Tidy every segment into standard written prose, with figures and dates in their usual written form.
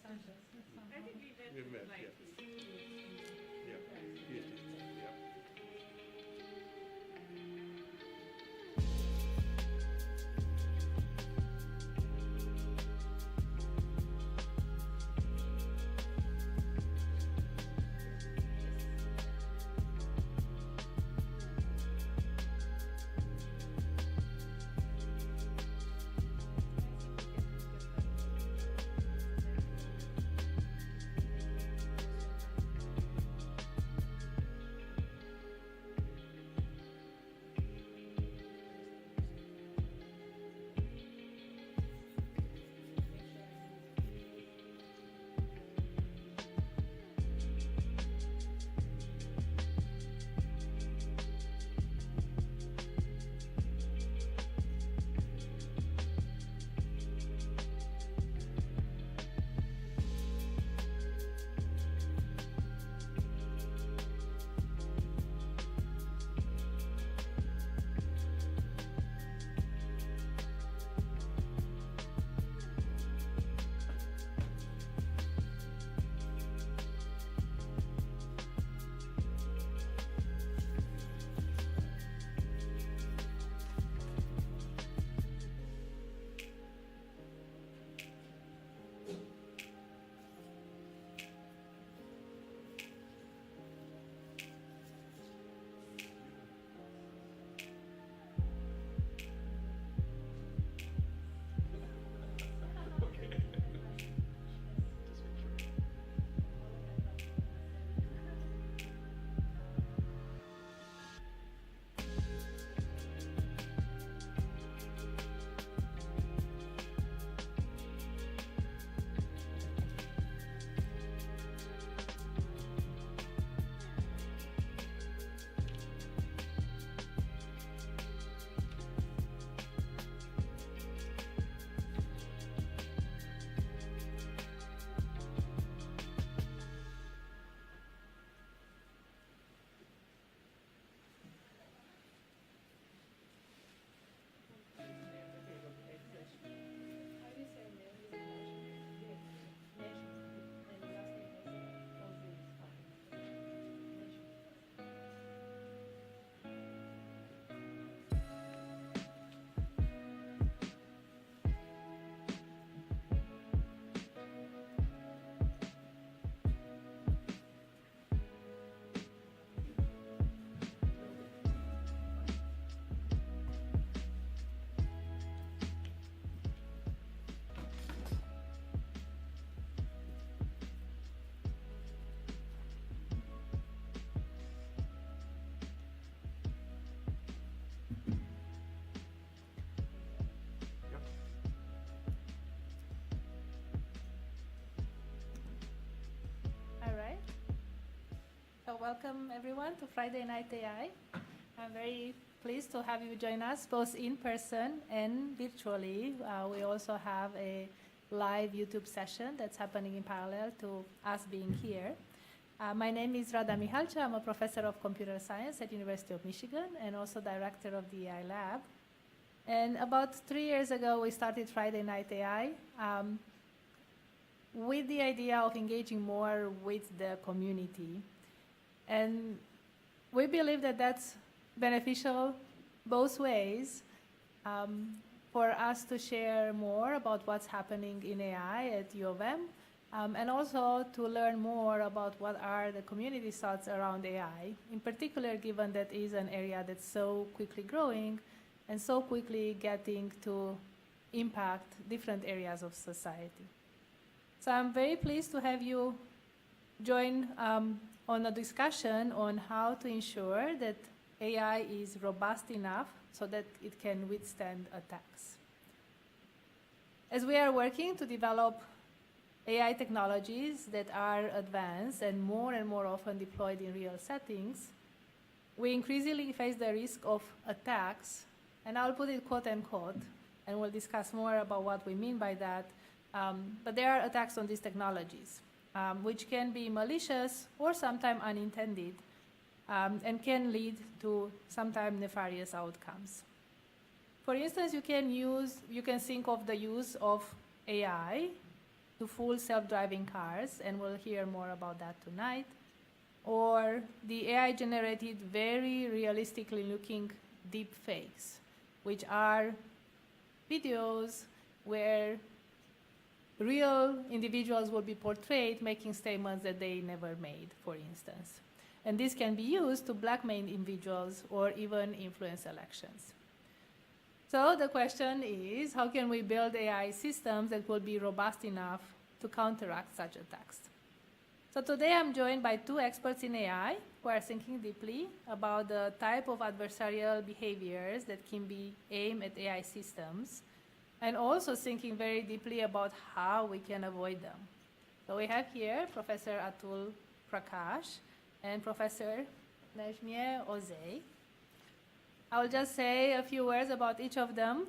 I think we met like Yeah, PhD. Yeah. So welcome everyone to Friday Night AI. I'm very pleased to have you join us both in person and virtually. We also have a live YouTube session that's happening in parallel to us being here. My name is Rada Mihalcea. I'm a professor of computer science at University of Michigan and also director of the AI lab. And about 3 years ago, we started Friday Night AI with the idea of engaging more with the community. And we believe that that's beneficial both ways for us to share more about what's happening in AI at U of M, and also to learn more about what are the community thoughts around AI, in particular given that is an area that's so quickly growing and so quickly getting to impact different areas of society. So I'm very pleased to have you join on a discussion on how to ensure that AI is robust enough so that it can withstand attacks. As we are working to develop AI technologies that are advanced and more often deployed in real settings, we increasingly face the risk of attacks, and I'll put it quote unquote, and we'll discuss more about what we mean by that, but there are attacks on these technologies. Which can be malicious or sometimes unintended, and can lead to sometimes nefarious outcomes. For instance, you can think of the use of AI to full self-driving cars, and we'll hear more about that tonight, or the AI-generated, very realistically looking deepfakes, which are videos where real individuals will be portrayed making statements that they never made, for instance. And this can be used to blackmail individuals or even influence elections. So the question is, how can we build AI systems that will be robust enough to counteract such attacks? So today I'm joined by two experts in AI who are thinking deeply about the type of adversarial behaviors that can be aimed at AI systems, and also thinking very deeply about how we can avoid them. So we have here Professor Atul Prakash and Professor Necmiye Ozay. I will just say a few words about each of them.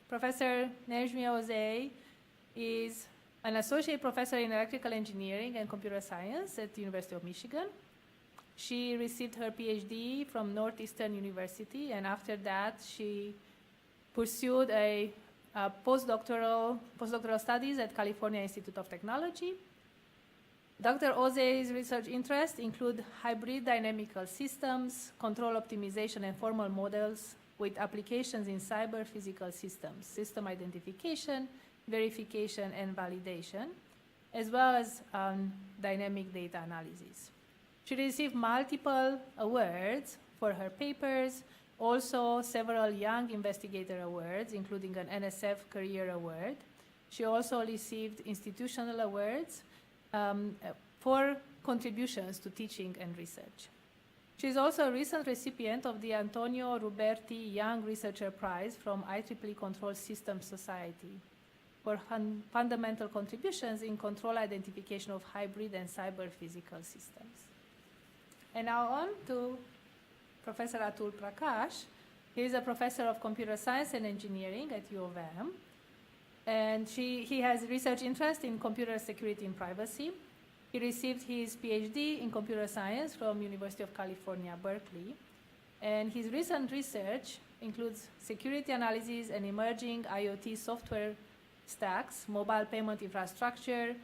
Professor Necmiye Ozay is an associate professor in electrical engineering and computer science at the University of Michigan. She received her Ph.D. from Northeastern University, and after that she pursued a postdoctoral studies at California Institute of Technology. Dr. Ozay's research interests include hybrid dynamical systems, control optimization, and formal models with applications in cyber physical systems, system identification, verification, and validation, as well as dynamic data analysis. She received multiple awards for her papers, also several Young Investigator Awards, including an NSF CAREER Award. She also received institutional awards for contributions to teaching and research. She is also a recent recipient of the Antonio Ruberti Young Researcher Prize from IEEE Control Systems Society for fundamental contributions in control identification of hybrid and cyber physical systems. And now on to Professor Atul Prakash. He is a professor of computer science and engineering at U of M. And he has research interest in computer security and privacy. He received his PhD in computer science from University of California, Berkeley. And his recent research includes security analysis and emerging IoT software stacks, mobile payment infrastructure,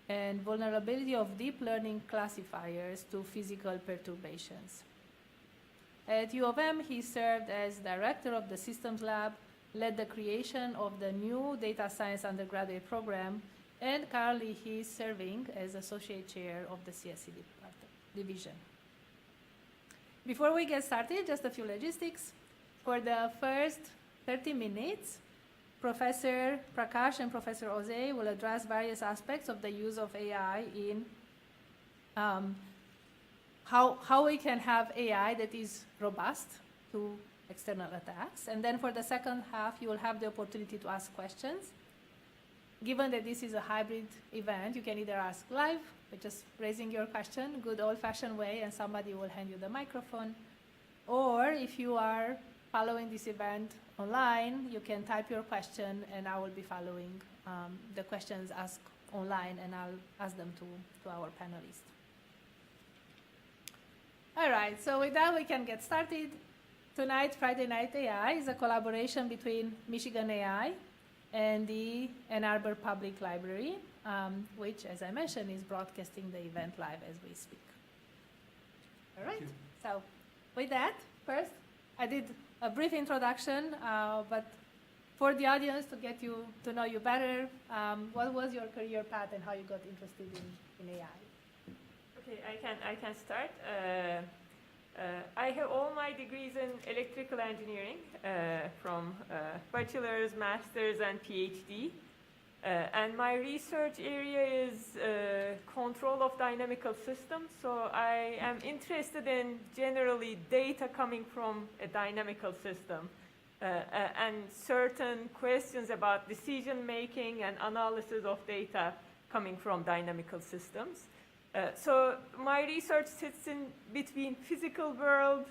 and vulnerability of deep learning classifiers to physical perturbations. At U of M, he served as director of the Systems Lab, led the creation of the new data science undergraduate program, and currently he is serving as associate chair of the CSC division. Before we get started, just a few logistics. For the first 30 minutes, Professor Prakash and Professor Ozay will address various aspects of the use of AI in how we can have AI that is robust to external attacks. And then for the second half, you will have the opportunity to ask questions. Given that this is a hybrid event, you can either ask live, by just raising your question, good old-fashioned way, and somebody will hand you the microphone. Or if you are following this event online, you can type your question, and I will be following the questions asked online, and I'll ask them to our panelists. All right, so with that, we can get started. Tonight, Friday Night AI is a collaboration between Michigan AI and the Ann Arbor Public Library, which, as I mentioned, is broadcasting the event live as we speak. All right, so with that, first, I did a brief introduction, but for the audience to get to know you better, what was your career path and how you got interested in AI? Okay, I can start. I have all my degrees in electrical engineering from bachelor's, master's, and PhD. And my research area is control of dynamical systems. So I am interested in generally data coming from a dynamical system and certain questions about decision making and analysis of data coming from dynamical systems. So my research sits in between physical world,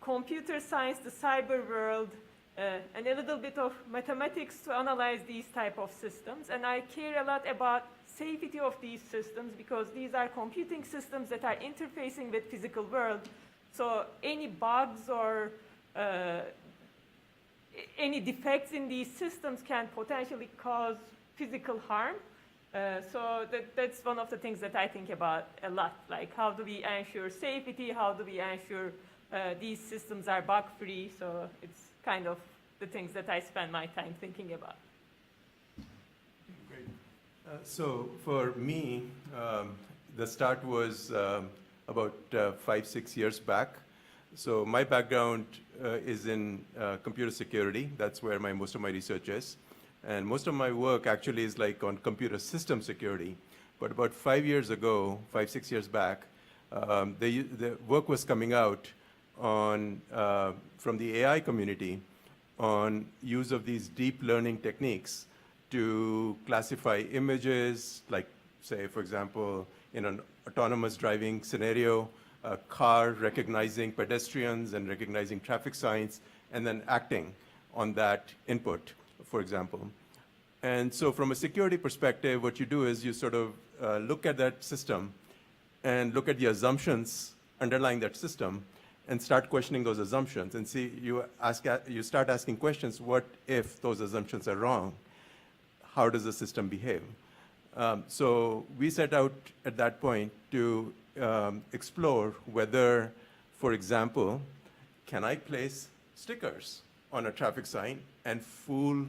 computer science, the cyber world, and a little bit of mathematics to analyze these type of systems. And I care a lot about safety of these systems because these are computing systems that are interfacing with physical world. So any bugs or any defects in these systems can potentially cause physical harm. So that's one of the things that I think about a lot, like how do we ensure safety, how do we ensure these systems are bug-free. So it's kind of the things that I spend my time thinking about. Great. So for me, the start was about 5-6 years back. So my background is in computer security. That's where most of my research is. And most of my work actually is like on computer system security. But about 5 years ago, 5-6 years back, the work was coming out on, from the AI community on use of these deep learning techniques to classify images, like say, for example, in an autonomous driving scenario, a car recognizing pedestrians and recognizing traffic signs, and then acting on that input, for example. And so from a security perspective, what you do is you sort of look at that system and look at the assumptions underlying that system and start questioning those assumptions and see, you start asking questions, what if those assumptions are wrong? How does the system behave? So we set out at that point to explore whether, for example, can I place stickers on a traffic sign and fool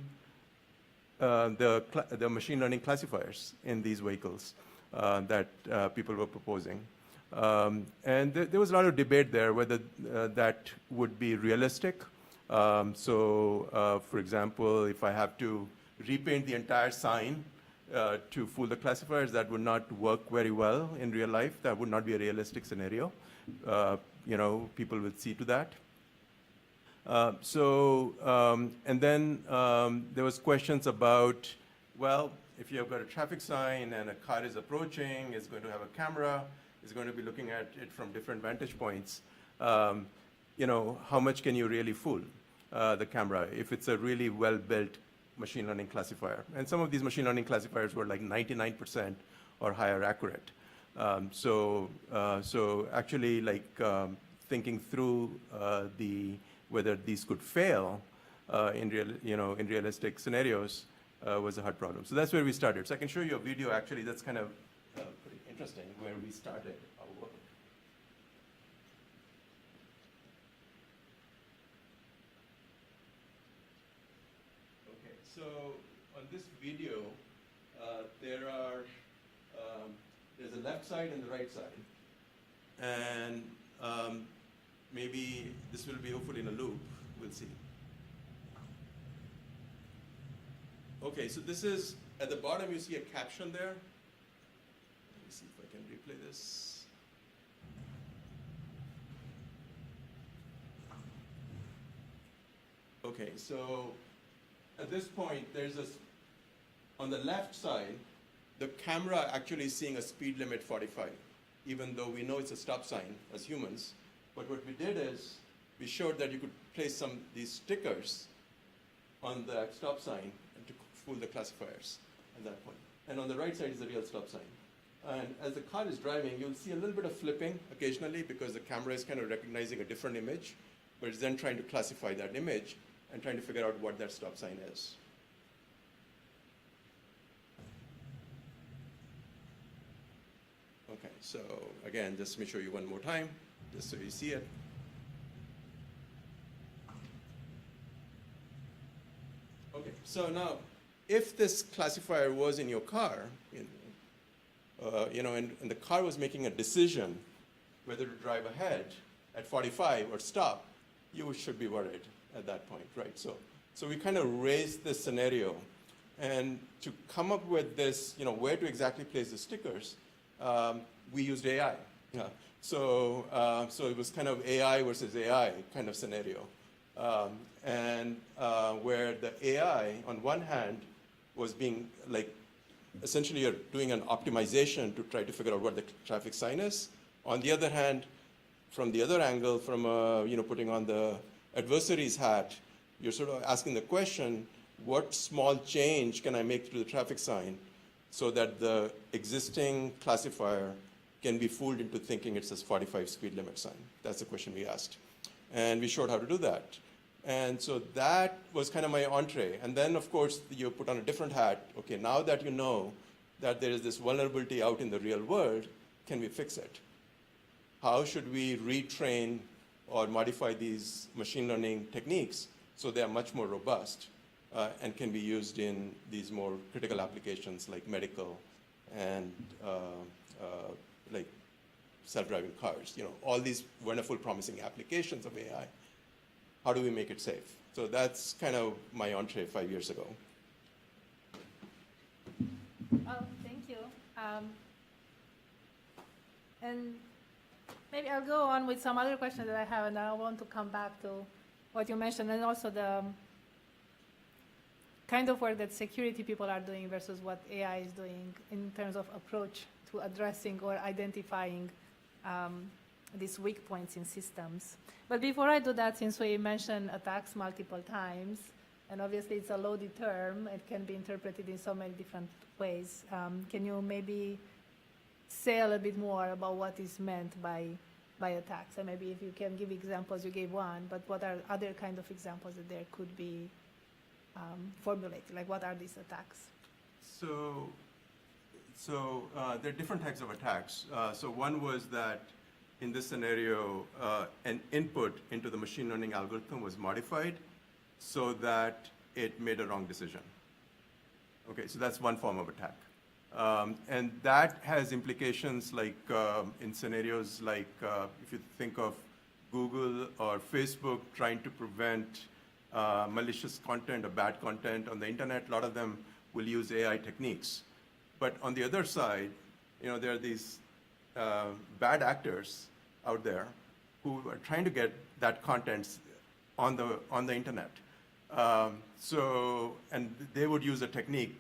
the machine learning classifiers in these vehicles that people were proposing. And there was a lot of debate there whether that would be realistic. For example, if I have to repaint the entire sign to fool the classifiers, that would not work very well in real life. That would not be a realistic scenario. People would see to that. And then there was questions about, well, if you've got a traffic sign and a car is approaching, it's going to have a camera, it's going to be looking at it from different vantage points. How much can you really fool the camera if it's a really well-built machine learning classifier? And some of these machine learning classifiers were like 99% or higher accurate. Actually, like thinking through whether these could fail in realistic scenarios was a hard problem. So that's where we started. So I can show you a video actually that's kind of pretty interesting where we started our work. Okay, so on this video, there's a left side and the right side. And maybe this will be hopefully in a loop, we'll see. Okay, so this is, at the bottom you see a caption there. Let me see if I can replay this. Okay, so at this point, on the left side, the camera actually is seeing a speed limit 45, even though we know it's a stop sign as humans. But what we did is, we showed that you could place these stickers on the stop sign and to fool the classifiers at that point. And on the right side is the real stop sign. And as the car is driving, you'll see a little bit of flipping occasionally because the camera is kind of recognizing a different image, but it's then trying to classify that image and trying to figure out what that stop sign is. Okay, so again, just let me show you one more time, just so you see it. Okay, so now, if this classifier was in your car, and the car was making a decision whether to drive ahead at 45 or stop, you should be worried at that point, right? So we kind of raised this scenario, and to come up with this, where to exactly place the stickers, we used AI. Yeah. So it was kind of AI versus AI kind of scenario. Where the AI, on one hand, was being like, essentially you're doing an optimization to try to figure out what the traffic sign is. On the other hand, from the other angle, from putting on the adversary's hat, you're sort of asking the question, what small change can I make to the traffic sign so that the existing classifier can be fooled into thinking it's a 45 speed limit sign? That's the question we asked. And we showed how to do that. And so that was kind of my entree. And then, of course, you put on a different hat. Okay, now that you know that there is this vulnerability out in the real world, can we fix it? How should we retrain or modify these machine learning techniques so they are much more robust and can be used in these more critical applications like medical and like self-driving cars, all these wonderful, promising applications of AI. How do we make it safe? So that's kind of my entree 5 years ago. Oh, thank you. And maybe I'll go on with some other questions that I have, and I want to come back to what you mentioned, and also the kind of work that security people are doing versus what AI is doing in terms of approach to addressing or identifying these weak points in systems. But before I do that, since we mentioned attacks multiple times, and obviously it's a loaded term, it can be interpreted in so many different ways. Can you maybe say a little bit more about what is meant by attacks? And maybe if you can give examples, you gave one, but what are other kind of examples that there could be formulated? Like, what are these attacks? So there are different types of attacks. So one was that in this scenario, an input into the machine learning algorithm was modified so that it made a wrong decision. Okay, so that's one form of attack. And that has implications like in scenarios like if you think of Google or Facebook trying to prevent malicious content or bad content on the internet, a lot of them will use AI techniques. But on the other side, there are these bad actors out there who are trying to get that content on the internet. And they would use a technique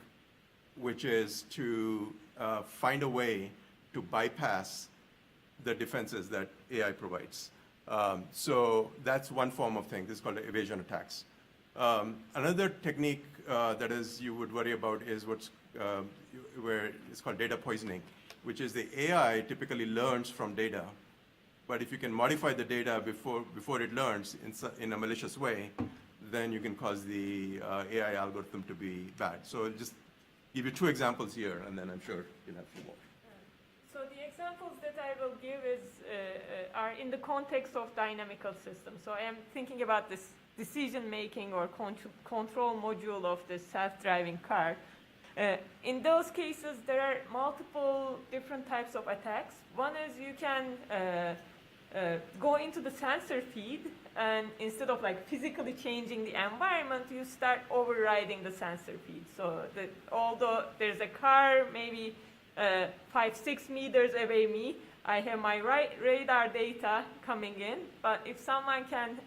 which is to find a way to bypass the defenses that AI provides. So that's one form of thing. This is called evasion attacks. Another technique that is you would worry about is where it's called data poisoning, which is the AI typically learns from data. But if you can modify the data before it learns in a malicious way, then you can cause the AI algorithm to be bad. So I'll just give you two examples here, and then I'm sure you'll have a few more. So the examples that I will give are in the context of dynamical systems. So I am thinking about this decision-making or control module of the self-driving car. In those cases, there are multiple different types of attacks. One is you can go into the sensor feed, and instead of physically changing the environment, you start overriding the sensor feed. So although there's a car maybe 5-6 meters away me, I have my radar data coming in, but if someone can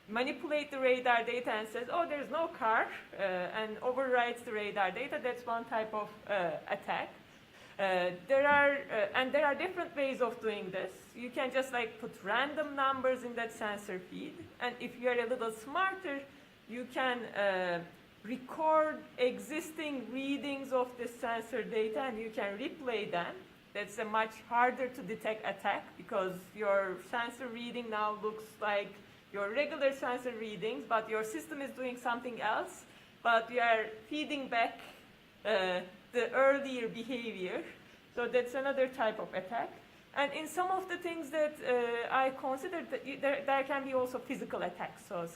manipulate the radar data and says, oh, there's no car, and overrides the radar data, that's one type of attack. There are different ways of doing this. You can just put random numbers in that sensor feed, and if you're a little smarter, you can record existing readings of the sensor data and you can replay them. That's a much harder to detect attack because your sensor reading now looks like your regular sensor readings, but your system is doing something else, but you are feeding back the earlier behavior. So that's another type of attack. And in some of the things that I considered, there can be also physical attacks. So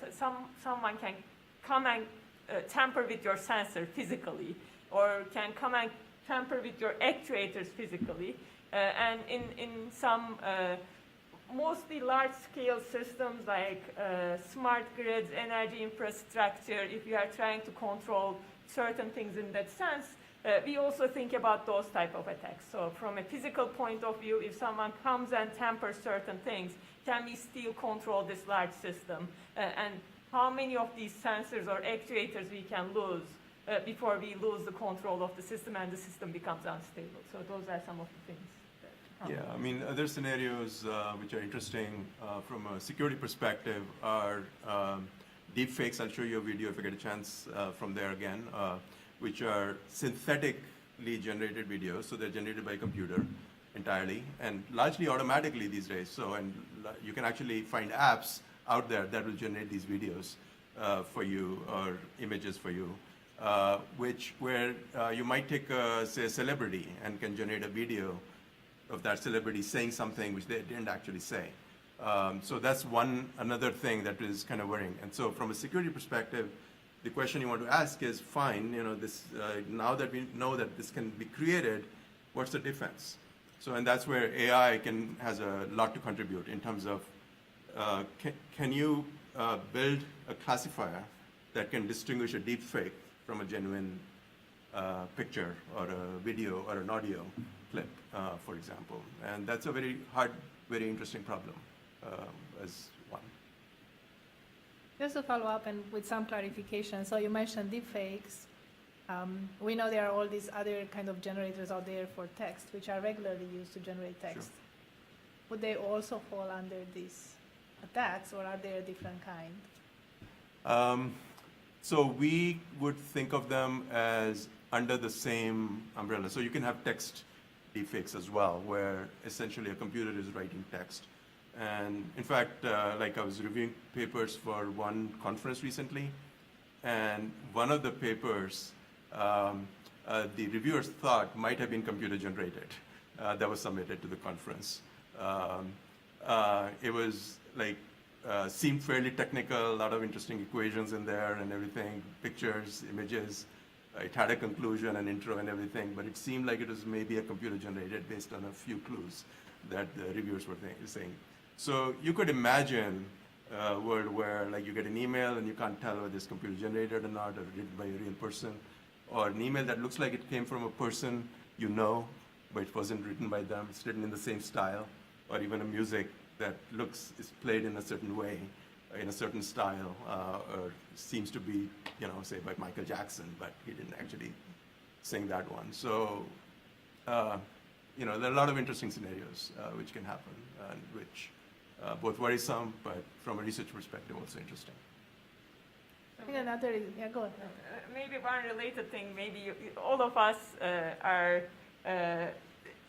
someone can come and tamper with your sensor physically, or can come and tamper with your actuators physically. And in some mostly large-scale systems like smart grids, energy infrastructure, if you are trying to control certain things in that sense, we also think about those type of attacks. So from a physical point of view, if someone comes and tampers certain things, can we still control this large system? And how many of these sensors or actuators we can lose before we lose the control of the system and the system becomes unstable? So those are some of the things. Yeah, I mean, other scenarios which are interesting from a security perspective are deepfakes. I'll show you a video if I get a chance from there again, which are synthetically generated videos. So they're generated by a computer entirely and largely automatically these days. So, and you can actually find apps out there that will generate these videos for you or images for you, where you might take, say, a celebrity and can generate a video of that celebrity saying something which they didn't actually say. So that's another thing that is kind of worrying. And so from a security perspective, the question you want to ask is, fine, now that we know that this can be created, what's the defense? So, and that's where AI has a lot to contribute in terms of, can you build a classifier that can distinguish a deep fake from a genuine picture or a video or an audio clip, for example? And that's a very hard, very interesting problem as one. Just to follow up and with some clarification, so you mentioned deepfakes. We know there are all these other kind of generators out there for text, which are regularly used to generate text. Sure. Would they also fall under these attacks, or are they a different kind? So we would think of them as under the same umbrella. So you can have text deepfakes as well, where essentially a computer is writing text. And in fact, like I was reviewing papers for one conference recently, and one of the papers, the reviewers thought might have been computer generated that was submitted to the conference. It was like, seemed fairly technical, a lot of interesting equations in there and everything, pictures, images. It had a conclusion, an intro and everything, but it seemed like it was maybe a computer generated based on a few clues that the reviewers were saying. So you could imagine a world where like you get an email and you can't tell whether it's computer generated or not, or written by a real person, or an email that looks like it came from a person you know, but it wasn't written by them, it's written in the same style, or even a music that is played in a certain way, in a certain style, or seems to be, say by Michael Jackson, but he didn't actually sing that one. So, there are a lot of interesting scenarios which can happen, and which both worrisome, but from a research perspective also interesting. I think another, yeah, go ahead. Maybe one related thing, maybe all of us are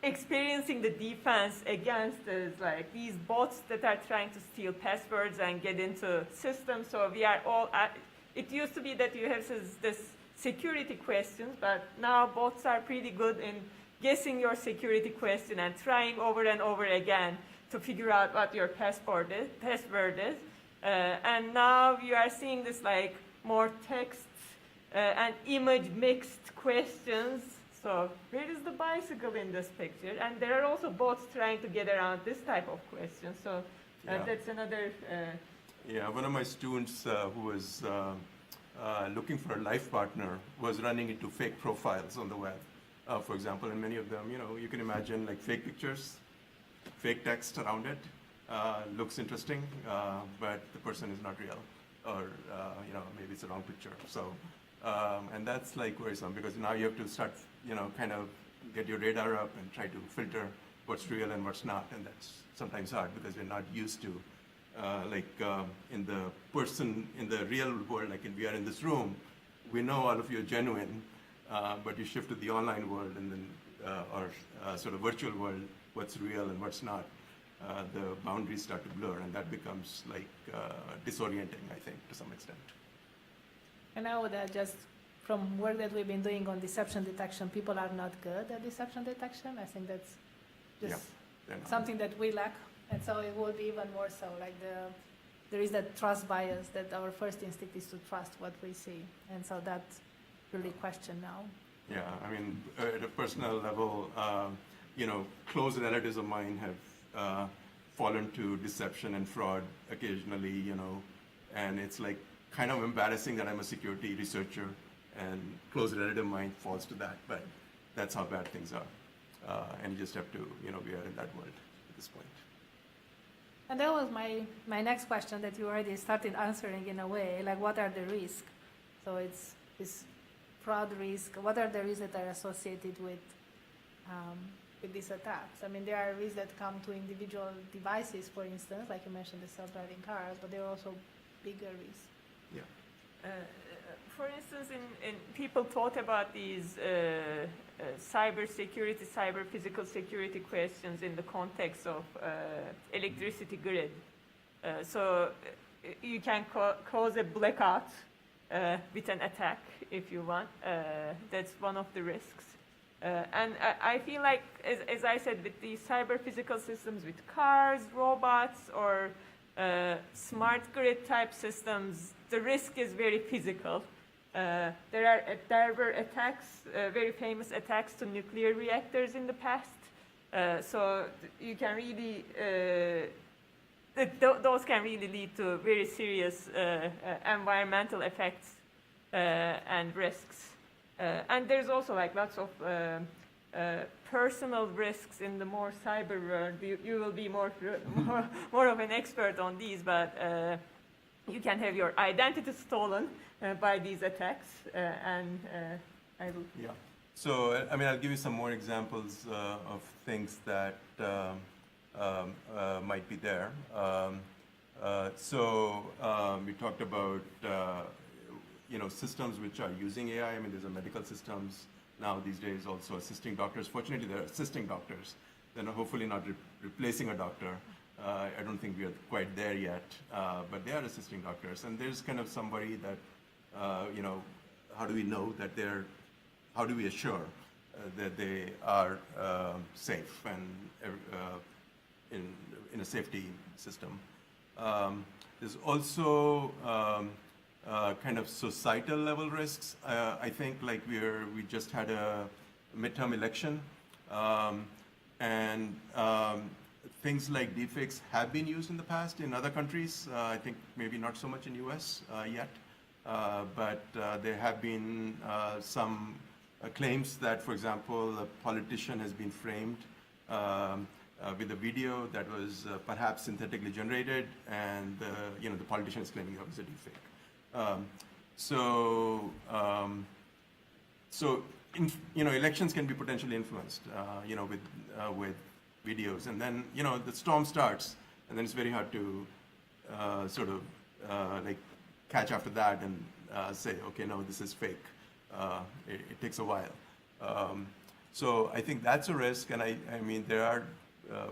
experiencing the defense against like these bots that are trying to steal passwords and get into systems. So we are all, it used to be that you have this security questions, but now bots are pretty good in guessing your security question and trying over and over again to figure out what your password is. And now you are seeing this like more text and image mixed questions. So where is the bicycle in this picture? And there are also bots trying to get around this type of question. So that's another. Yeah, one of my students who was looking for a life partner was running into fake profiles on the web, for example, and many of them, you can imagine like fake pictures, fake text around it, looks interesting, but the person is not real, or maybe it's a wrong picture. So, and that's like worrisome, because now you have to start, kind of get your radar up and try to filter what's real and what's not, and that's sometimes hard because we're not used to, in the real world, like we are in this room, we know all of you are genuine, but you shift to the online world and then, or sort of virtual world, what's real and what's not, the boundaries start to blur, and that becomes like disorienting, I think, to some extent. And I would just from work that we've been doing on deception detection, people are not good at deception detection. I think that's just something that we lack, and so it will be even more so. Like there is that trust bias that our first instinct is to trust what we see, and so that's really questioned now. Yeah, I mean, at a personal level, close relatives of mine have fallen to deception and fraud occasionally, and it's like kind of embarrassing that I'm a security researcher and close relative of mine falls to that, but that's how bad things are. And you just have to, we are in that world at this point. And that was my next question that you already started answering in a way, like what are the risks? So it's this fraud risk. What are the risks that are associated with these attacks? I mean, there are risks that come to individual devices, for instance, like you mentioned, the self-driving cars, but there are also bigger risks. Yeah. For instance, in people thought about these cyber security, cyber physical security questions in the context of electricity grid. So you can cause a blackout with an attack if you want. That's one of the risks. And I feel like, as I said, with these cyber physical systems, with cars, robots, or smart grid type systems, the risk is very physical. There were attacks, very famous attacks to nuclear reactors in the past. So you can really, those can really lead to very serious environmental effects and risks. And there's also like lots of personal risks in the more cyber world. You will be more of an expert on these, but you can have your identity stolen by these attacks, and I will. Yeah. So, I mean, I'll give you some more examples of things that might be there. We talked about, systems which are using AI. I mean, there's a medical systems now these days also assisting doctors. Fortunately, they're assisting doctors. They're hopefully not replacing a doctor. I don't think we are quite there yet, but they are assisting doctors. And there's kind of somebody that, how do we know that how do we assure that they are safe and in a safety system? There's also kind of societal level risks. I think like we just had a midterm election, and things like deepfakes have been used in the past in other countries. I think maybe not so much in US yet, but there have been some claims that, for example, a politician has been framed with a video that was perhaps synthetically generated, and the politician is claiming it was a deepfake. Elections can be potentially influenced, with videos, and then the storm starts, and then it's very hard to catch after that and say, okay, no, this is fake. It takes a while. So I think that's a risk, and I mean there are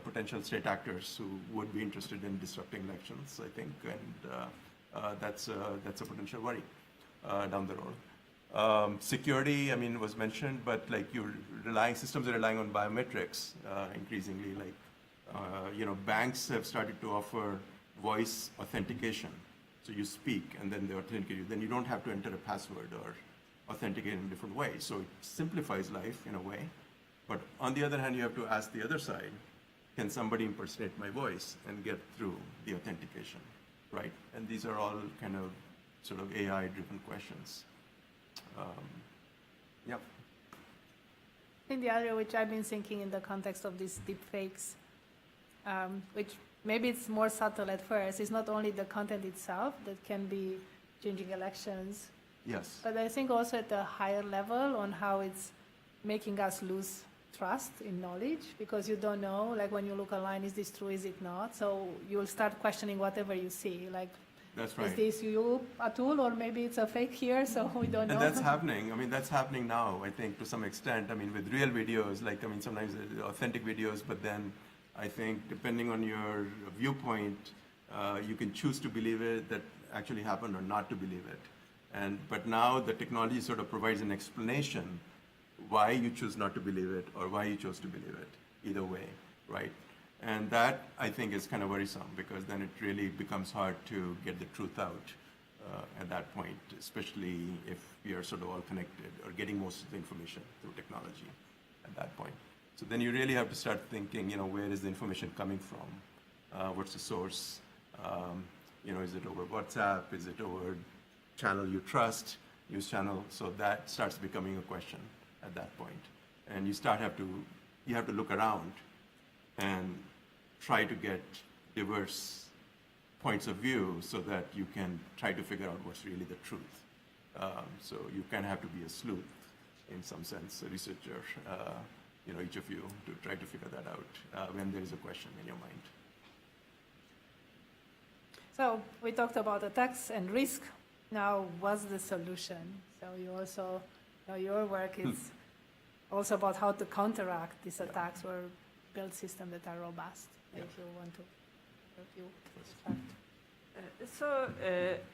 potential state actors who would be interested in disrupting elections, I think, and that's a potential worry down the road. Security, I mean, was mentioned, but like systems are relying on biometrics increasingly. Like, banks have started to offer voice authentication. So you speak, and then they authenticate you. Then you don't have to enter a password or authenticate in a different way. So it simplifies life in a way. But on the other hand, you have to ask the other side, can somebody impersonate my voice and get through the authentication, right? And these are all kind of sort of AI-driven questions. Yep. I think the other, which I've been thinking in the context of these deepfakes, which maybe it's more subtle at first, is not only the content itself that can be changing elections, Yes. but I think also at a higher level on how it's making us lose trust in knowledge, because you don't know, like when you look online, is this true, is it not? So you'll start questioning whatever you see, like, That's right. is this you a tool, or maybe it's a fake here, so we don't know. And that's happening. I mean, that's happening now, I think, to some extent. I mean, with real videos, like, I mean, sometimes authentic videos, but then I think depending on your viewpoint, you can choose to believe it, that actually happened, or not to believe it. But now the technology sort of provides an explanation why you choose not to believe it or why you chose to believe it, either way, right? And that, I think, is kind of worrisome, because then it really becomes hard to get the truth out at that point, especially if we are sort of all connected or getting most of the information through technology at that point. So then you really have to start thinking, where is the information coming from? What's the source? Is it over WhatsApp? Is it over channel you trust, news channel? So that starts becoming a question at that point. And you have to look around and try to get diverse points of view so that you can try to figure out what's really the truth. So you kind of have to be a sleuth in some sense, a researcher, each of you, to try to figure that out when there is a question in your mind. So we talked about attacks and risk. Now, what's the solution? So you also, your work is also about how to counteract these attacks or build systems that are robust. If you want to start.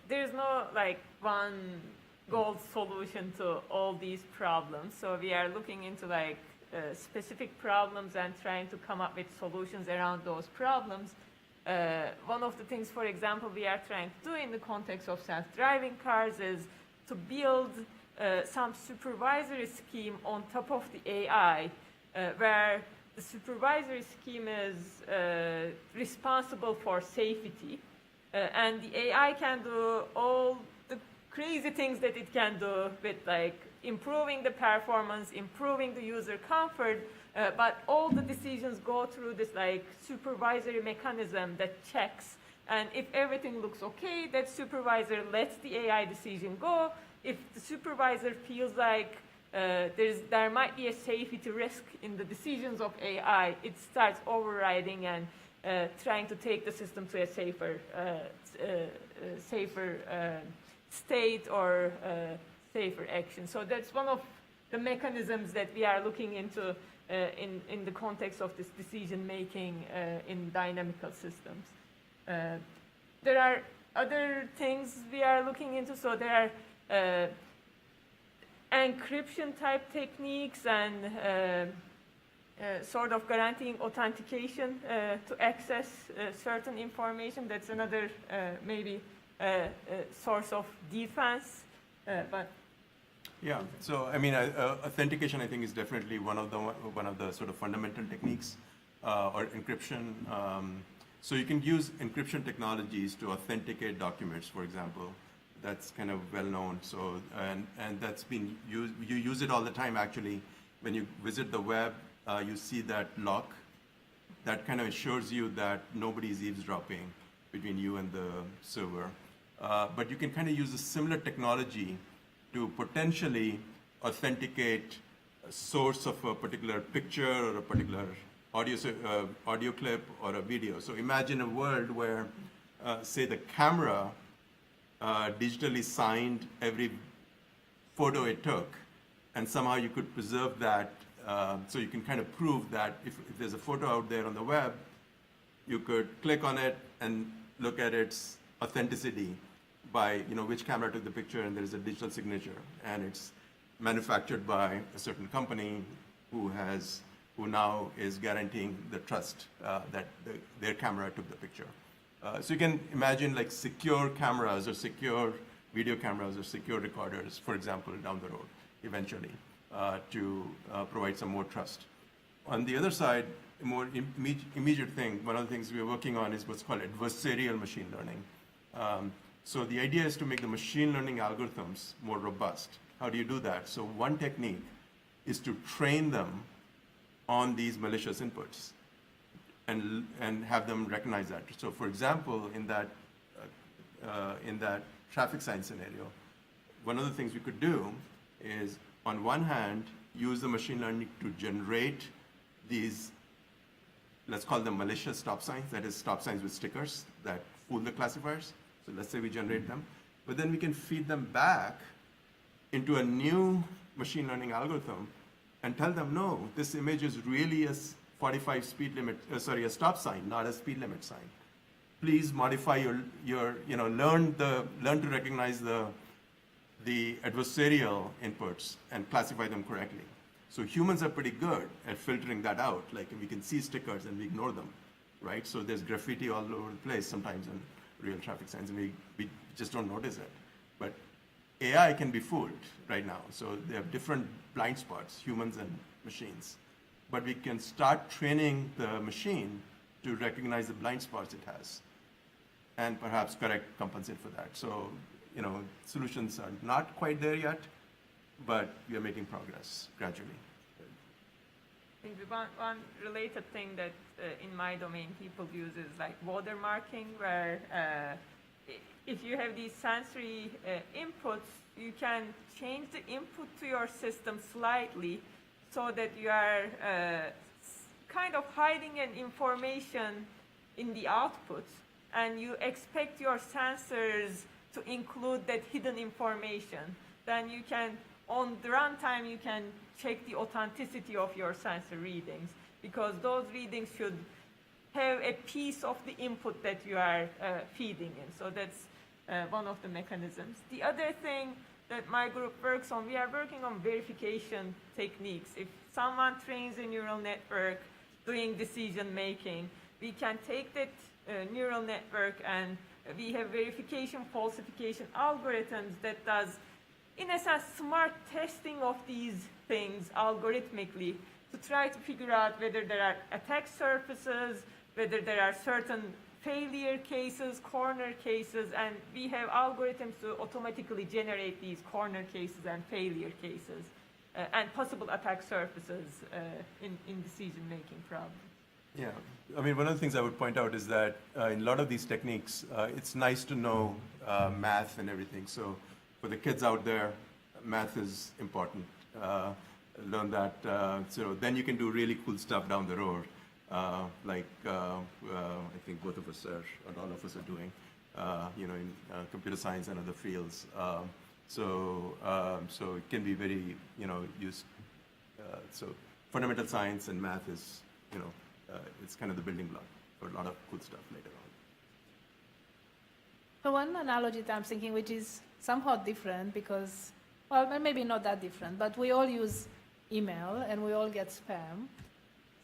There's no like one gold solution to all these problems. So we are looking into like specific problems and trying to come up with solutions around those problems. One of the things, for example, we are trying to do in the context of self-driving cars is to build some supervisory scheme on top of the AI, where the supervisory scheme is responsible for safety, and the AI can do all the crazy things that it can do with like improving the performance, improving the user comfort, but all the decisions go through this like supervisory mechanism that checks. And if everything looks okay, that supervisor lets the AI decision go. If the supervisor feels like there might be a safety risk in the decisions of AI, it starts overriding and trying to take the system to a safer state or safer action. So that's one of the mechanisms that we are looking into in the context of this decision making in dynamical systems. There are other things we are looking into. So there are encryption type techniques and sort of guaranteeing authentication to access certain information. That's another maybe source of defense. But Yeah, so I mean, authentication I think is definitely one of the sort of fundamental techniques, or encryption. So you can use encryption technologies to authenticate documents, for example. That's kind of well known. So and that's been used. You use it all the time actually. When you visit the web, you see that lock. That kind of assures you that nobody's eavesdropping between you and the server. But you can kind of use a similar technology to potentially authenticate a source of a particular picture or a particular audio clip or a video. So imagine a world where, say, the camera digitally signed every photo it took, and somehow you could preserve that. So you can kind of prove that if there's a photo out there on the web, you could click on it and look at its authenticity by which camera took the picture, and there's a digital signature, and it's manufactured by a certain company who now is guaranteeing the trust that their camera took the picture. So you can imagine like secure cameras or secure video cameras or secure recorders, for example, down the road eventually to provide some more trust. On the other side, a more immediate thing, one of the things we're working on is what's called adversarial machine learning. So the idea is to make the machine learning algorithms more robust. How do you do that? So one technique is to train them on these malicious inputs and have them recognize that. So for example, in that traffic sign scenario, one of the things we could do is, on one hand, use the machine learning to generate these, let's call them malicious stop signs, that is stop signs with stickers that fool the classifiers. So let's say we generate them, but then we can feed them back into a new machine learning algorithm and tell them, no, this image is really a 45 speed limit, a stop sign, not a speed limit sign. Please modify learn to recognize the adversarial inputs and classify them correctly. So humans are pretty good at filtering that out. Like we can see stickers and we ignore them, right? So there's graffiti all over the place sometimes in real traffic signs, and we just don't notice it. But AI can be fooled right now. So they have different blind spots, humans and machines. But we can start training the machine to recognize the blind spots it has and perhaps compensate for that. So, solutions are not quite there yet, but we are making progress gradually. I think one related thing that in my domain people use is like watermarking, where if you have these sensory inputs, you can change the input to your system slightly so that you are kind of hiding an information in the output, and you expect your sensors to include that hidden information. Then you can, on the runtime, you can check the authenticity of your sensor readings, because those readings should have a piece of the input that you are feeding in. So that's one of the mechanisms. The other thing that my group works on, we are working on verification techniques. If someone trains a neural network doing decision making, we can take that neural network and we have verification falsification algorithms that does, in a sense, smart testing of these things algorithmically to try to figure out whether there are attack surfaces, whether there are certain failure cases, corner cases, and we have algorithms to automatically generate these corner cases and failure cases and possible attack surfaces in decision-making problems. Yeah, I mean, one of the things I would point out is that in a lot of these techniques, it's nice to know math and everything. So for the kids out there, math is important. Learn that. So then you can do really cool stuff down the road, like I think both of us are, or all of us are doing, in computer science and other fields. So it can be very, used. So fundamental science and math is, it's kind of the building block for a lot of cool stuff later on. So one analogy that I'm thinking, which is somewhat different because, well, maybe not that different, but we all use email and we all get spam.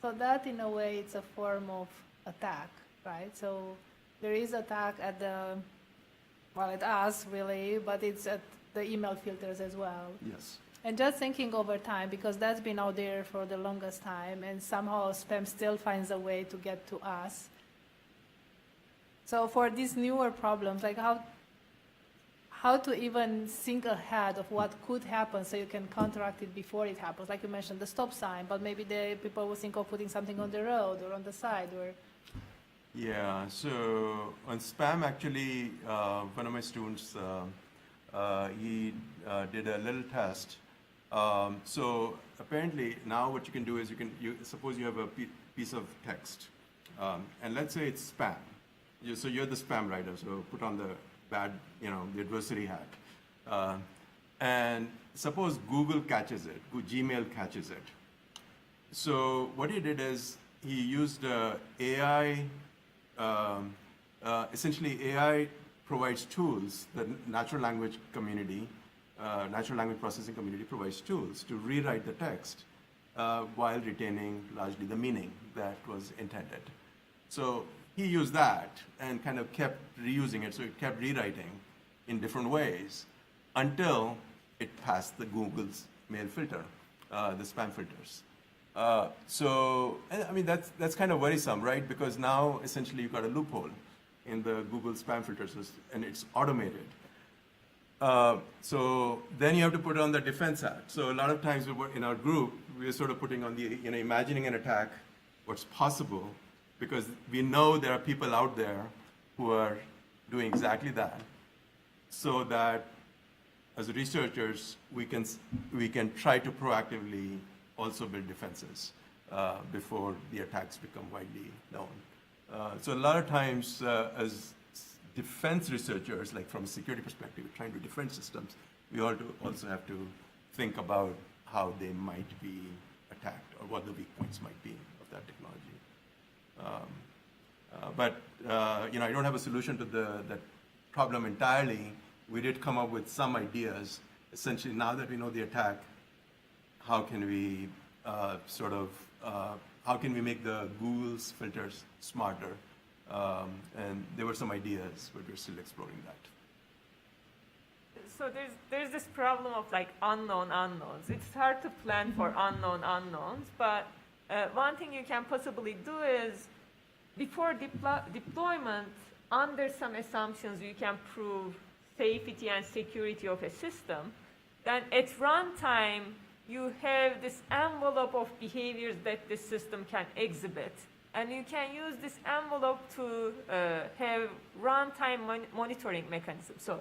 So that, in a way, it's a form of attack, right? So there is attack at at us, really, but it's at the email filters as well. Yes. And just thinking over time, because that's been out there for the longest time, and somehow spam still finds a way to get to us. So for these newer problems, like how to even think ahead of what could happen so you can counteract it before it happens. Like you mentioned, the stop sign, but maybe people will think of putting something on the road or on the side. Yeah, so on spam, actually, one of my students, he did a little test. So apparently now what you can do is suppose you have a piece of text, and let's say it's spam. So you're the spam writer, so put on the bad, the adversary hat. And suppose Google catches it, Gmail catches it. So what he did is he used AI, essentially AI provides tools, the natural language processing community provides tools to rewrite the text while retaining largely the meaning that was intended. So he used that and kind of kept reusing it, so it kept rewriting in different ways until it passed the Google's mail filter, the spam filters. So, I mean, that's kind of worrisome, right? Because now essentially you've got a loophole in the Google spam filters, and it's automated. So then you have to put on the defense hat. So a lot of times in our group, we're sort of putting on the, imagining an attack, what's possible, because we know there are people out there who are doing exactly that, so that as researchers, we can try to proactively also build defenses before the attacks become widely known. So a lot of times, as defense researchers, like from a security perspective, trying to defend systems, we also have to think about how they might be attacked or what the weak points might be of that technology. I don't have a solution to that problem entirely. We did come up with some ideas. Essentially, now that we know the attack, how can we how can we make the Google's filters smarter? And there were some ideas, but we're still exploring that. So there's this problem of like unknown unknowns. It's hard to plan for unknown unknowns, but one thing you can possibly do is before deployment, under some assumptions, you can prove safety and security of a system. Then at runtime, you have this envelope of behaviors that the system can exhibit. And you can use this envelope to have runtime monitoring mechanisms. So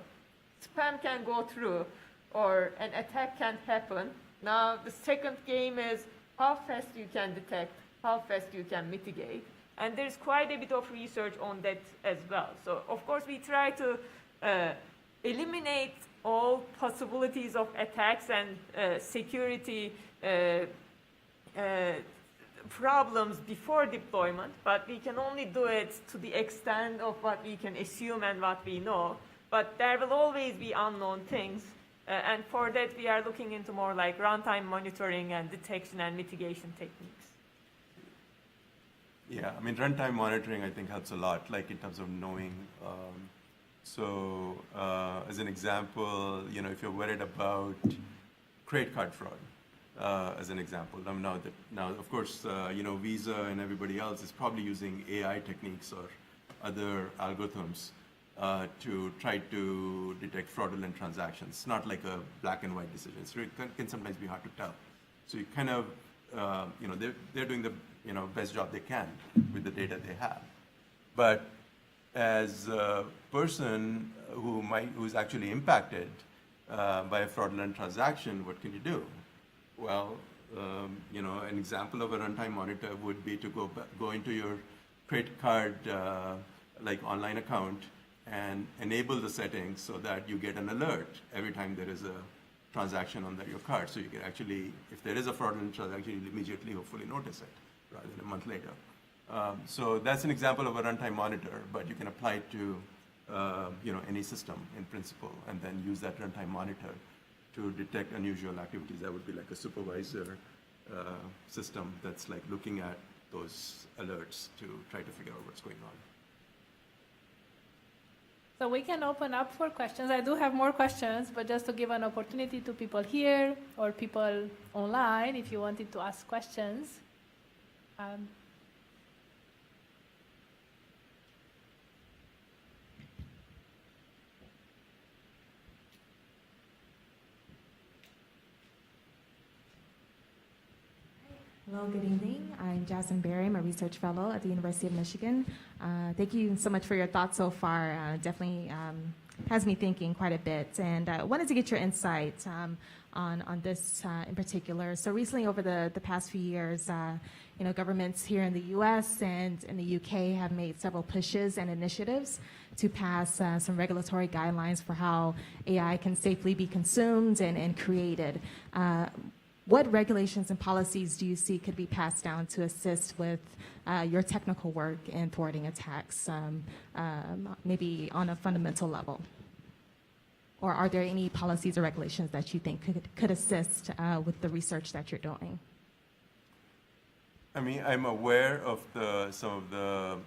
spam can go through or an attack can happen. Now the second game is how fast you can detect, how fast you can mitigate. And there's quite a bit of research on that as well. So of course we try to eliminate all possibilities of attacks and security problems before deployment, but we can only do it to the extent of what we can assume and what we know. But there will always be unknown things, and for that we are looking into more like runtime monitoring and detection and mitigation techniques. Yeah, I mean, runtime monitoring, I think, helps a lot, like in terms of knowing. As an example, you know, if you're worried about credit card fraud, as an example, now of course, you know, Visa and everybody else is probably using AI techniques or other algorithms to try to detect fraudulent transactions. It's not like a black and white decision. It can sometimes be hard to tell. So you kind of, you know, they're doing the best job they can with the data they have. But as a person who's actually impacted by a fraudulent transaction, what can you do? Well, you know, an example of a runtime monitor would be to go into your credit card like online account and enable the settings so that you get an alert every time there is a transaction on your card. So you can actually, if there is a fraudulent transaction, you'll immediately hopefully notice it rather than a month later. So that's an example of a runtime monitor, but you can apply it to you know, any system in principle, and then use that runtime monitor to detect unusual activities. That would be like a supervisor system that's like looking at those alerts to try to figure out what's going on. So we can open up for questions. I do have more questions, but just to give an opportunity to people here or people online, if you wanted to ask questions. Hello, good evening. I'm Jasmine Berry. I'm a research fellow at the University of Michigan. Thank you so much for your thoughts so far. Definitely has me thinking quite a bit. And I wanted to get your insight on this in particular. So recently, over the past few years, you know, governments here in the U.S. and in the UK have made several pushes and initiatives to pass some regulatory guidelines for how AI can safely be consumed and created. What regulations and policies do you see could be passed down to assist with your technical work in thwarting attacks, maybe on a fundamental level? Or are there any policies or regulations that you think could assist with the research that you're doing? I mean, I'm aware of some of the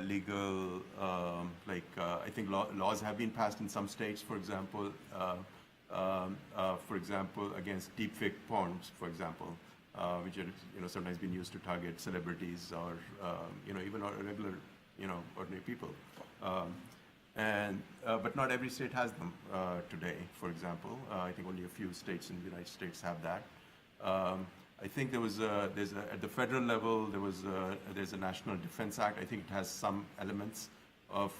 legal, I think laws have been passed in some states, for example, against deepfake porn, for example, which are sometimes been used to target celebrities or even regular ordinary people, but not every state has them today. For example, I think only a few states in the United States have that. I think at the federal level there's a National Defense Act. I think it has some elements of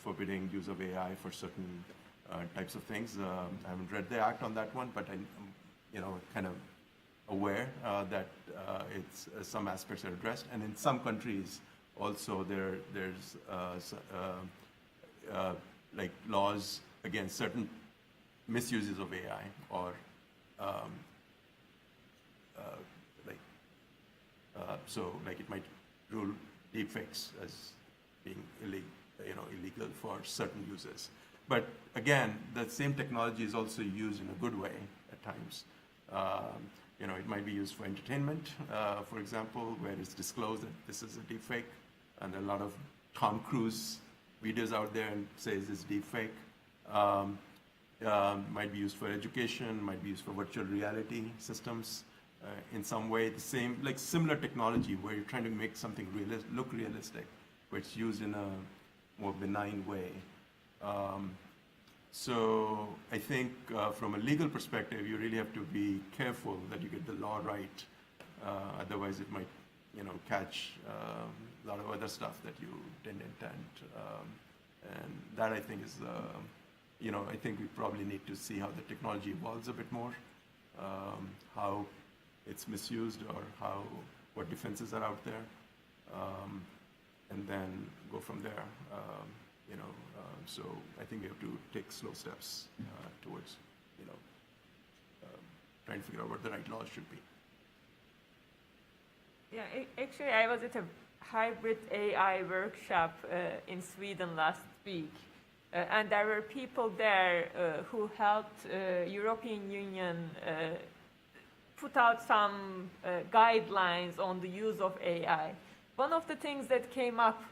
forbidding use of AI for certain types of things. I haven't read the act on that one, but I'm kind of aware that it's some aspects are addressed. And in some countries also there's like laws against certain misuses of AI or it might rule deepfakes as being illegal for certain users. But again, that same technology is also used in a good way at times. It might be used for entertainment, for example, where it's disclosed that this is a deepfake, and a lot of Tom Cruise videos out there and says it's deepfake. Might be used for education, might be used for virtual reality systems. In some way, the same, like similar technology where you're trying to make something look realistic, but it's used in a more benign way. So I think from a legal perspective, you really have to be careful that you get the law right. Otherwise, it might, catch a lot of other stuff that you didn't intend. And that I think is, I think we probably need to see how the technology evolves a bit more, how it's misused or what defenses are out there, and then go from there. So I think we have to take slow steps towards, trying to figure out what the right laws should be. Yeah, actually, I was at a hybrid AI workshop in Sweden last week, and there were people there who helped European Union put out some guidelines on the use of AI. One of the things that came up,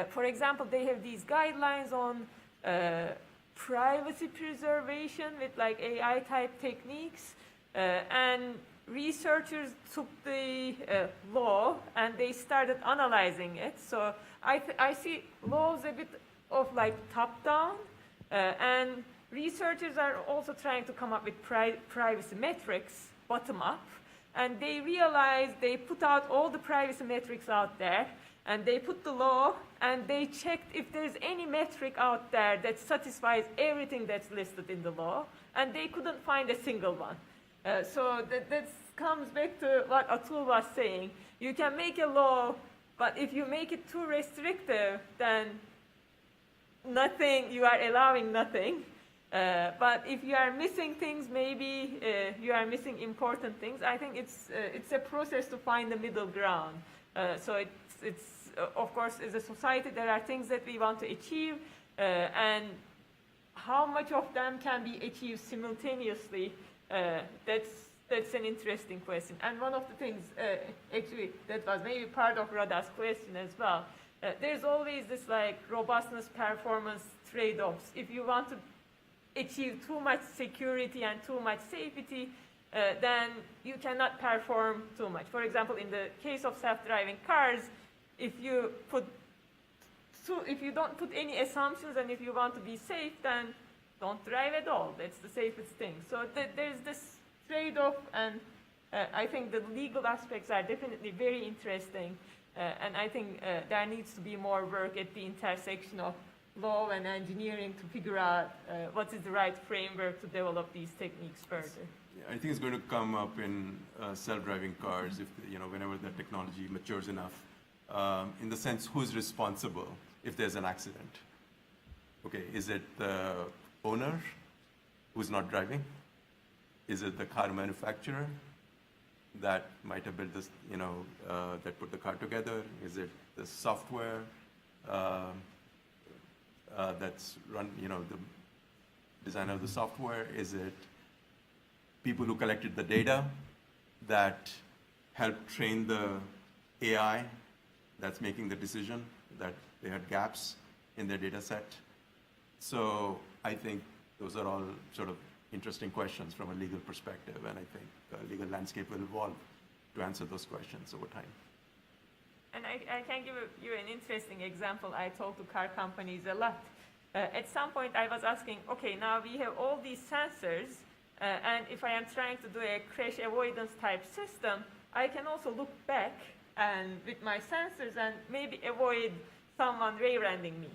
for example, they have these guidelines on privacy preservation with like AI type techniques, and researchers took the law and they started analyzing it. So I see laws a bit of like top down, and researchers are also trying to come up with privacy metrics bottom up, and they realized they put out all the privacy metrics out there, and they put the law, and they checked if there's any metric out there that satisfies everything that's listed in the law, and they couldn't find a single one. So that comes back to what Atul was saying. You can make a law, but if you make it too restrictive, then nothing, you are allowing nothing. But if you are missing things, maybe you are missing important things. I think it's a process to find the middle ground. So it's of course, as a society, there are things that we want to achieve, and how much of them can be achieved simultaneously, that's an interesting question. And one of the things, actually, that was maybe part of Rada's question as well, there's always this like robustness performance trade-offs. If you want to achieve too much security and too much safety, then you cannot perform too much. For example, in the case of self-driving cars, if you don't put any assumptions and if you want to be safe, then don't drive at all. That's the safest thing. So there's this trade-off, and I think the legal aspects are definitely very interesting, and I think there needs to be more work at the intersection of law and engineering to figure out what is the right framework to develop these techniques further. Yeah, I think it's going to come up in self-driving cars if, whenever the technology matures enough, in the sense who's responsible if there's an accident. Okay, is it the owner who's not driving? Is it the car manufacturer that might have built this, that put the car together? Is it the software that's run, the designer of the software? Is it people who collected the data that helped train the AI that's making the decision, that they had gaps in their data set? So I think those are all sort of interesting questions from a legal perspective, and I think the legal landscape will evolve to answer those questions over time. And I can give you an interesting example. I talk to car companies a lot. At some point I was asking, okay, now we have all these sensors, and if I am trying to do a crash avoidance type system, I can also look back and with my sensors and maybe avoid someone rear-ending me.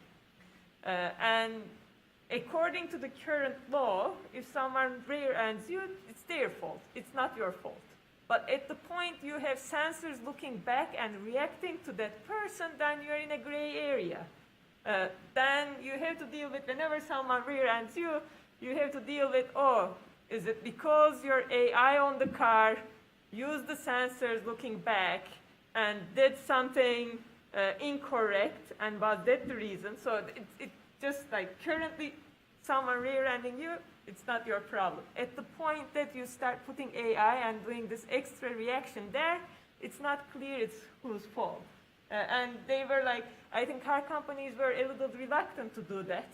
And according to the current law, if someone rear-ends you, it's their fault. It's not your fault. But at the point you have sensors looking back and reacting to that person, then you're in a gray area. Then you have to deal with, whenever someone rear-ends you, you have to deal with, oh, is it because your AI on the car used the sensors looking back and did something incorrect, and was that the reason? So it's just like currently someone rear-ending you, it's not your problem. At the point that you start putting AI and doing this extra reaction there, it's not clear it's whose fault. And they were like, I think car companies were a little reluctant to do that,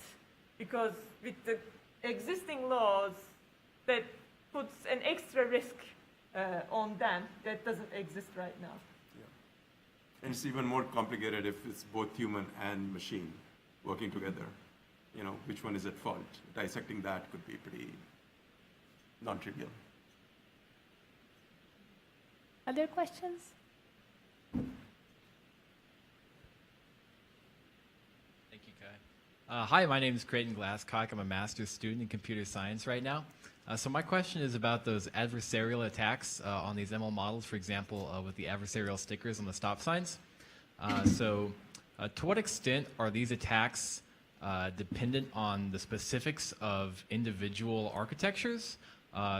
because with the existing laws, that puts an extra risk on them that doesn't exist right now. Yeah. And it's even more complicated if it's both human and machine working together. Which one is at fault? Dissecting that could be pretty non-trivial. Other questions? Thank you, Kai. Hi, my name is Creighton Glasscock. I'm a master's student in computer science right now. So my question is about those adversarial attacks on these ML models, for example, with the adversarial stickers on the stop signs. To what extent are these attacks dependent on the specifics of individual architectures?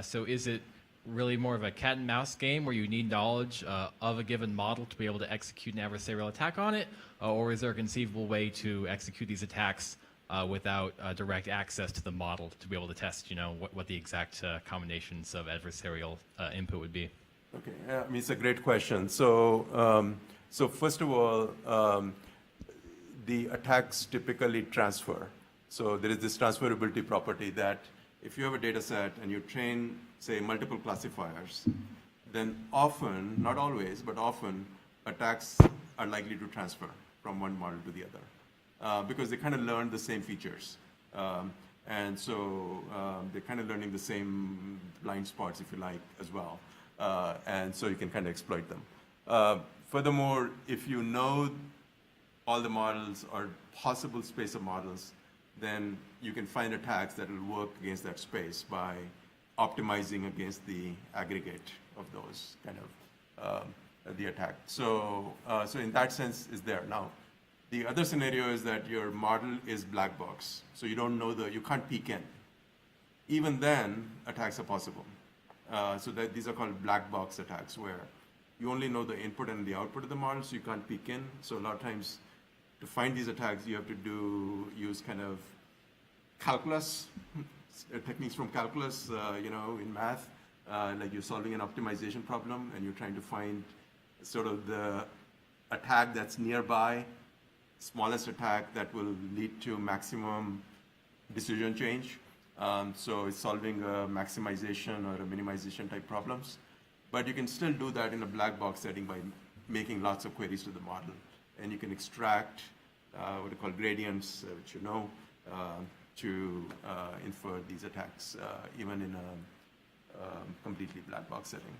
So is it really more of a cat and mouse game where you need knowledge of a given model to be able to execute an adversarial attack on it? Or is there a conceivable way to execute these attacks without direct access to the model to be able to test, what the exact combinations of adversarial input would be? Okay, I mean, it's a great question. So, so first of all, the attacks typically transfer. So there is this transferability property that if you have a data set and you train, say, multiple classifiers, then often, not always, but often, attacks are likely to transfer from one model to the other because they kind of learn the same features. And so they're kind of learning the same blind spots, if you like, as well. And so you can kind of exploit them. Furthermore, if you know all the models or possible space of models, then you can find attacks that will work against that space by optimizing against the aggregate of those kind of the attack. So, so in that sense, is there. Now, the other scenario is that your model is black box, so you don't know you can't peek in. Even then, attacks are possible. So that these are called black box attacks, where you only know the input and the output of the model, so you can't peek in. So a lot of times, to find these attacks, you have to use kind of calculus, techniques from calculus, in math, like you're solving an optimization problem and you're trying to find sort of the attack that's nearby, smallest attack that will lead to maximum decision change. So it's solving a maximization or a minimization type problems. But you can still do that in a black box setting by making lots of queries to the model. And you can extract what are called gradients, which to infer these attacks, even in a completely black box setting.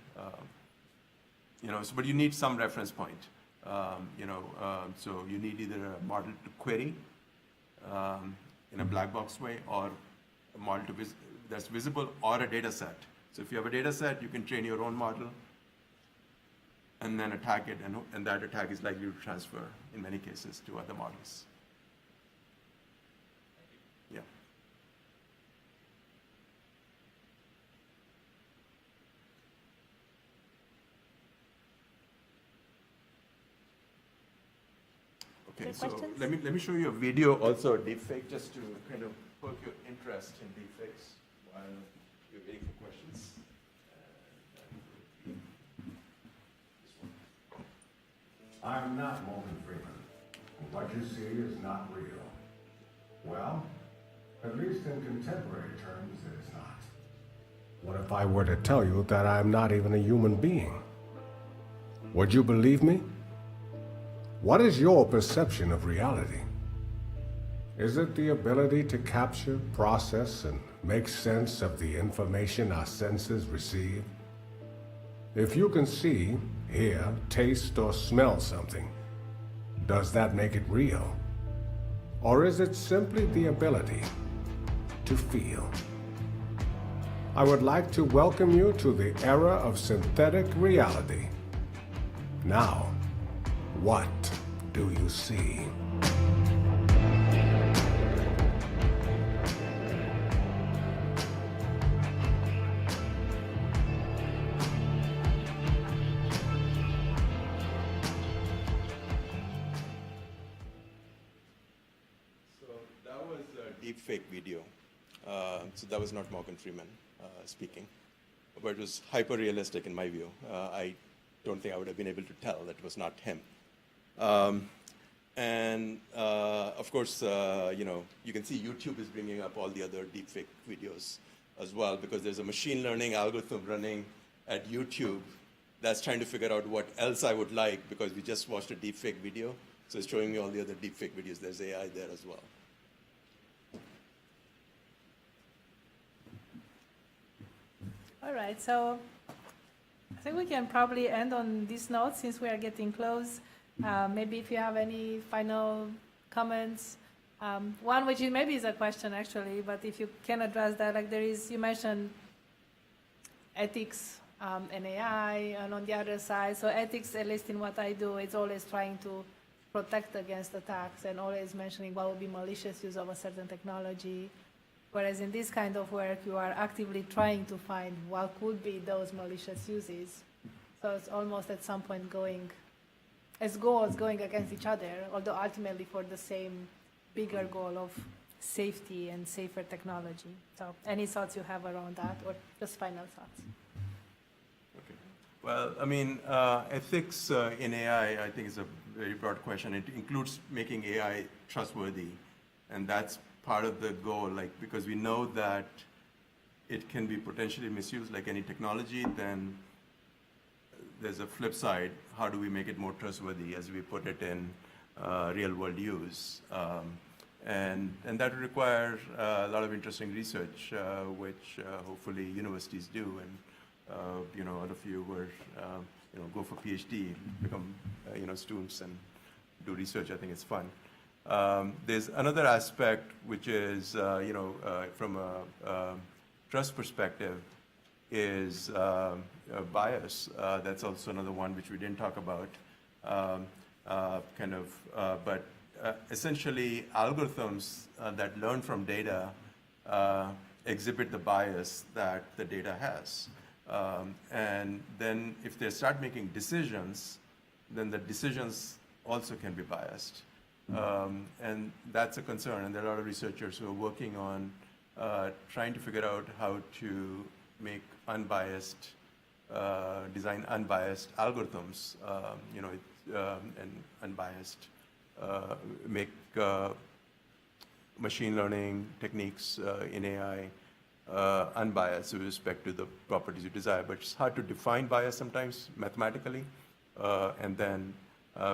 So, but you need some reference point. So you need either a model to query in a black box way, or a model that's visible, or a data set. So if you have a data set, you can train your own model and then attack it, and that attack is likely to transfer, in many cases, to other models. Yeah. Okay, Any so questions? let me show you a video, also a deepfake, just to kind of perk your interest in deepfakes while you're waiting for questions. I'm not Morgan Freeman. What you see is not real. Well, at least in contemporary terms, it is not. What if I were to tell you that I'm not even a human being? Would you believe me? What is your perception of reality? Is it the ability to capture, process, and make sense of the information our senses receive? If you can see, hear, taste, or smell something, does that make it real? Or is it simply the ability to feel? I would like to welcome you to the era of synthetic reality. Now, what do you see? Deepfake video. So that was not Morgan Freeman speaking, but it was hyper realistic in my view. I don't think I would have been able to tell that it was not him. And of course, you can see YouTube is bringing up all the other deepfake videos as well, because there's a machine learning algorithm running at YouTube that's trying to figure out what else I would like, because we just watched a deepfake video. So it's showing me all the other deepfake videos. There's AI there as well. All right, so I think we can probably end on this note since we are getting close. Maybe if you have any final comments, one which maybe is a question actually, but if you can address that, like you mentioned ethics and AI, and on the other side, so ethics, at least in what I do, it's always trying to protect against attacks and always mentioning what would be malicious use of a certain technology. Whereas in this kind of work, you are actively trying to find what could be those malicious uses. So it's almost at some point going, as goals going against each other, although ultimately for the same bigger goal of safety and safer technology. So any thoughts you have around that, or just final thoughts? Okay. Well, I mean, ethics in AI, I think, is a very broad question. It includes making AI trustworthy, and that's part of the goal, like, because we know that it can be potentially misused like any technology. Then there's a flip side. How do we make it more trustworthy as we put it in real world use? And that would require a lot of interesting research, which hopefully universities do. And you know, all of you who are, you know, go for Ph.D., become you know, students and do research. I think it's fun. There's another aspect, which is, you know, from a trust perspective, is bias. That's also another one which we didn't talk about. But essentially, algorithms that learn from data exhibit the bias that the data has. And then if they start making decisions, then the decisions also can be biased. And that's a concern, and there are a lot of researchers who are working on trying to figure out how to make unbiased, design unbiased algorithms, you know, and unbiased, make machine learning techniques in AI unbiased with respect to the properties you desire. But it's hard to define bias sometimes mathematically, and then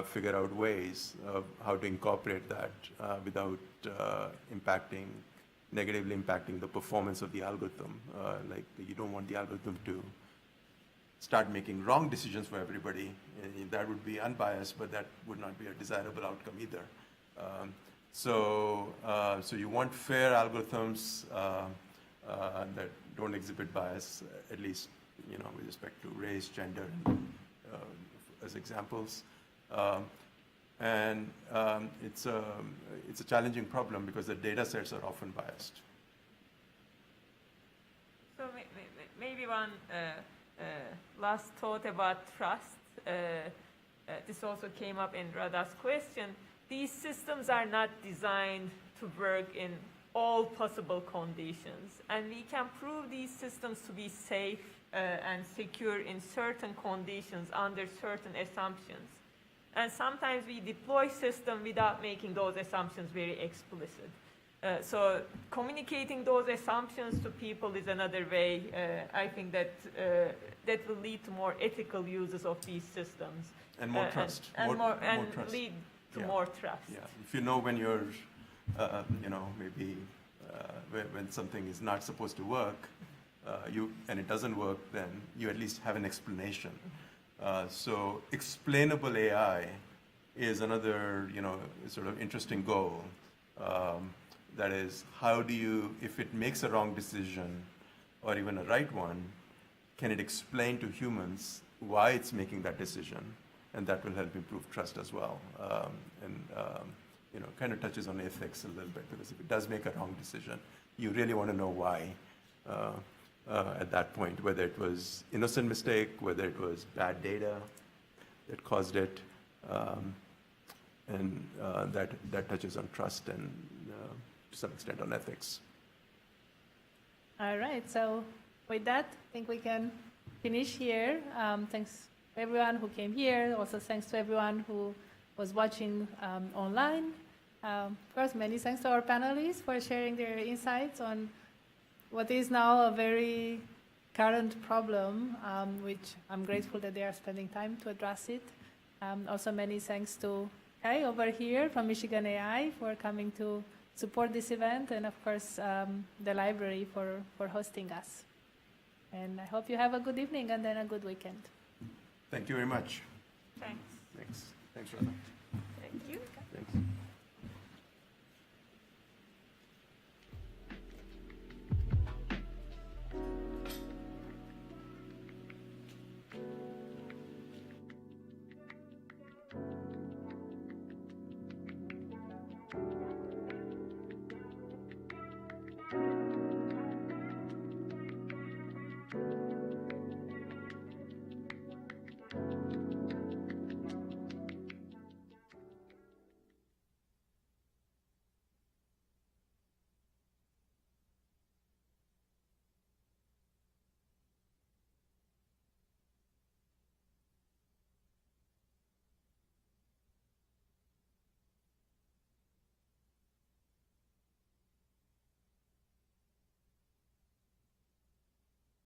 figure out ways of how to incorporate that without negatively impacting the performance of the algorithm. Like, you don't want the algorithm to start making wrong decisions for everybody. That would be unbiased, but that would not be a desirable outcome either. So you want fair algorithms that don't exhibit bias, at least, you know, with respect to race, gender, as examples. It's a challenging problem because the data sets are often biased. So maybe one last thought about trust. This also came up in Rada's question. These systems are not designed to work in all possible conditions, and we can prove these systems to be safe and secure in certain conditions under certain assumptions. And sometimes we deploy systems without making those assumptions very explicit. So communicating those assumptions to people is another way. I think that that will lead to more ethical uses of these systems. And more trust. And more trust. Lead to Yeah. more trust. Yeah. If you know when you're, you know, maybe when something is not supposed to work, and it doesn't work, then you at least have an explanation. So explainable AI is another, you know, sort of interesting goal. That is, how do you, if it makes a wrong decision or even a right one, can it explain to humans why it's making that decision? And that will help improve trust as well. You know, kind of touches on ethics a little bit, because if it does make a wrong decision, you really want to know why. At that point, whether it was innocent mistake, whether it was bad data that caused it, and that touches on trust and to some extent on ethics. All right, so with that, I think we can finish here. Thanks to everyone who came here. Also thanks to everyone who was watching online. Of course, many thanks to our panelists for sharing their insights on what is now a very current problem, which I'm grateful that they are spending time to address it. Also, many thanks to Kai over here from Michigan AI for coming to support this event, and of course, the library for hosting us. And I hope you have a good evening and then a good weekend. Thank you very much. Thanks. Thanks, Radha. Thank you. Thanks.